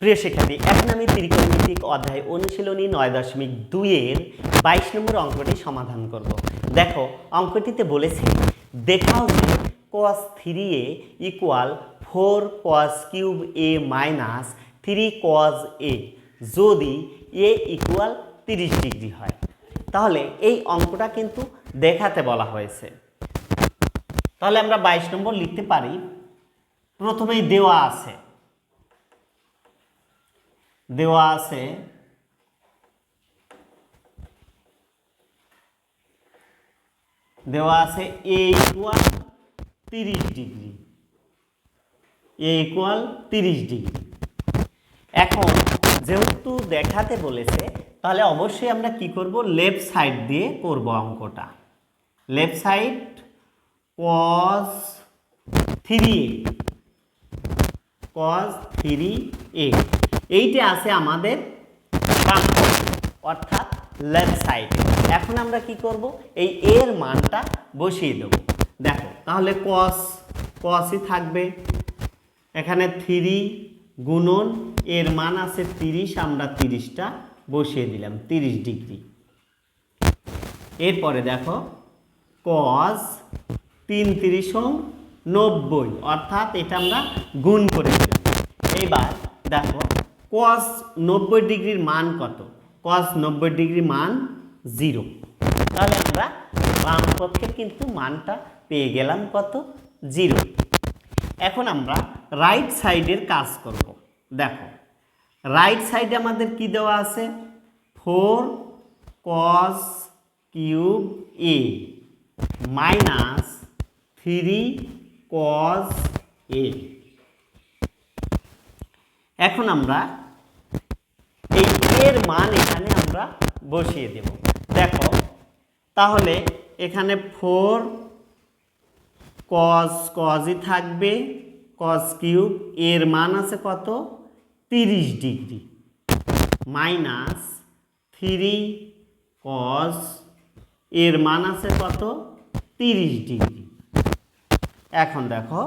প্রিয় শিক্ষার্থী, এখন আমি ত্রিকোণমিতিক অধ্যায় অনুশীলনী 9.2-এর 22 নম্বর অঙ্কটি সমাধান করব। দেখো, অঙ্কটিতে বলেছে দেখাও যে cos 3a = 4 cos cube a minus 3 cos a যদি a = 30 ডিগ্রি হয়। তাহলে এই অঙ্কটা কিন্তু দেখাতে বলা হয়েছে। তাহলে আমরা 22 নম্বর লিখতে পারি। প্রথমেই দেওয়া আছে a = 30 ডিগ্রি, এখন যেহেতু দেখাতে বলেছে তাহলে অবশ্যই আমরা কি করব, লেফট সাইড দিয়ে করব অঙ্কটা। লেফট সাইড cos 3a এইটা আছে আমাদের বাম পক্ষে অর্থাৎ লেফট সাইডে। এখন আমরা কি করব, এই এর মানটা বসিয়ে দেব। দেখো, তাহলে cosই থাকবে, এখানে 3 গুণন এর মান আছে 30, আমরা 30টা বসিয়ে দিলাম 30 ডিগ্রি। এরপরে দেখো cos 3 × 90 অর্থাৎ এটা আমরা গুণ করে দিলাম। এইবার দেখো cos 90 ডিগ্রির মান কত? cos 90 ডিগ্রির মান 0। তাহলে আমরা বাম পক্ষে কিন্তু মানটা পেয়ে গেলাম কত? 0। এখন আমরা রাইট সাইডের কাজ করব। দেখো, রাইট সাইডে আমাদের কি দেওয়া আছে? 4 cos cube a minus 3 cos a। এখন আমরা এই এর মান এখানে আমরা বসিয়ে দেব। দেখো, তাহলে এখানে 4 cosই থাকবে, cos কিউব এর মান আছে কত? 30 ডিগ্রি মাইনাস 3 cos এর মান আছে কত? 30 ডিগ্রি। এখন দেখো,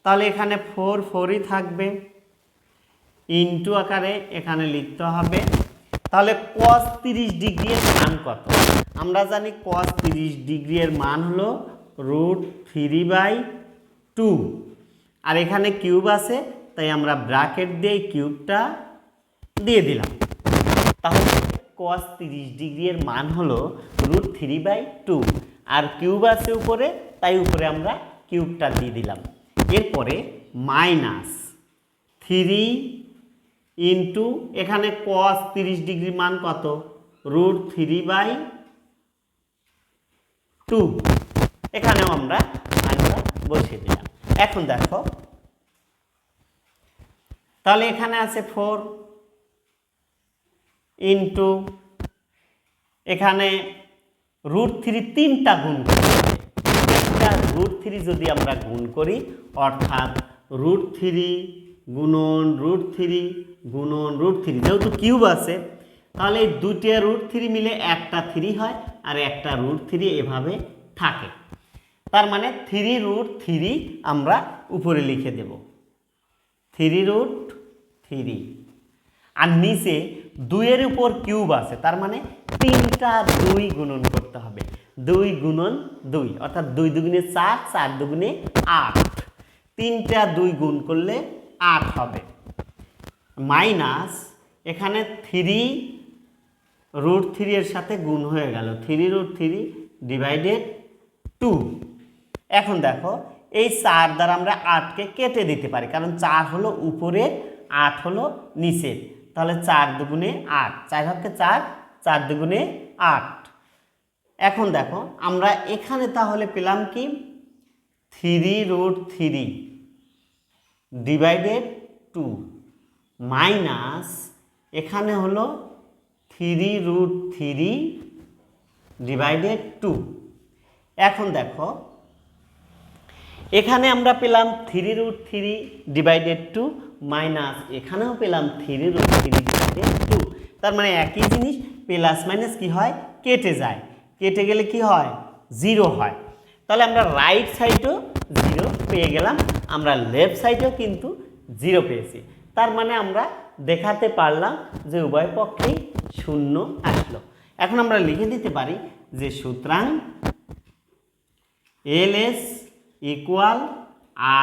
তাহলে এখানে 4ই থাকবে, ইনটু আকারে এখানে লিখতে হবে। তাহলে cos 30 ডিগ্রি এর মান কত? আমরা জানি cos 30 ডিগ্রি এর মান হলো √3/2, আর এখানে কিউব আছে তাই আমরা ব্র্যাকেট দিয়ে কিউবটা দিয়ে দিলাম। তাহলে cos 30 ডিগ্রি এর মান হলো √3/2, আর কিউব আছে উপরে তাই উপরে আমরা কিউবটা দিয়ে দিলাম। এরপরে মাইনাস 3 ইন্টু এখানে cos 30 ডিগ্রির মান কত? √3/2, এখানেও আমরা মানটা বসিয়ে দিলাম। এখন দেখো, তাহলে এখানে আছে 4 ইন্টু এখানে √3 তিনটা গুণ করতে হবে। একটা √3 যদি আমরা গুণ করি অর্থাৎ √3 গুণন √3 গুণন √3, যেহেতু কিউব আছে তাহলে এই দুটো √3 মিলে একটা 3 হয়, আর একটা √3 এভাবে থাকে। তার মানে 3√3 আমরা উপরে লিখে দেব, 3√3, আর নিচে 2 এর উপর কিউব আছে তার মানে 3টা 2 গুণন করতে হবে। 2 গুণন 2 অর্থাৎ 2 দুগুণে 4, 4 দুগুণে 8, 3টা 2 গুণ করলে 8 হবে, মাইনাস এখানে 3√3 এর সাথে গুণ হয়ে গেল 3√3/2। এখন দেখো, এই 4 দ্বারা আমরা 8কে কেটে দিতে পারি, কারণ 4 হলো উপরের, 8 হলো নিচের। তাহলে 4 দুগুণে 8, 4 হচ্ছে 4, 4 দুগুণে 8। এখন দেখো, আমরা এখানে তাহলে পেলাম কি? 3√3/2 মাইনাস এখানে হলো 3√3/2। এখন দেখো, এখানে আমরা পেলাম 3√3/2 মাইনাস এখানেও পেলাম 3√3/2। তার মানে একই জিনিস, প্লাস মাইনাস কি হয়? কেটে যায়, কেটে গেলে কি হয়? 0 হয়। তাহলে আমরা রাইট সাইডেও 0 পেয়ে গেলাম, আমরা লেফট সাইডেও কিন্তু 0 পেয়েছি। তার মানে আমরা দেখাতে পারলাম যে উভয় পক্ষেই শূন্য আসলো। এখন আমরা লিখে দিতে পারি যে সুতরাং LS ইকুয়াল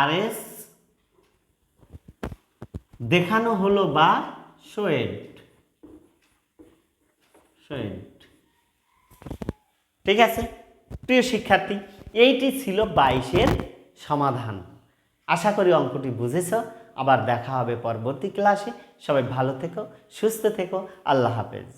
RS দেখানো হলো বা শোয়েড। ঠিক আছে প্রিয় শিক্ষার্থী, এইটি ছিল 22-এর সমাধান। আশা করি অঙ্কটি বুঝেছ। আবার দেখা হবে পরবর্তী ক্লাসে। সবাই ভালো থেকো, সুস্থ থেকো। আল্লাহ হাফেজ।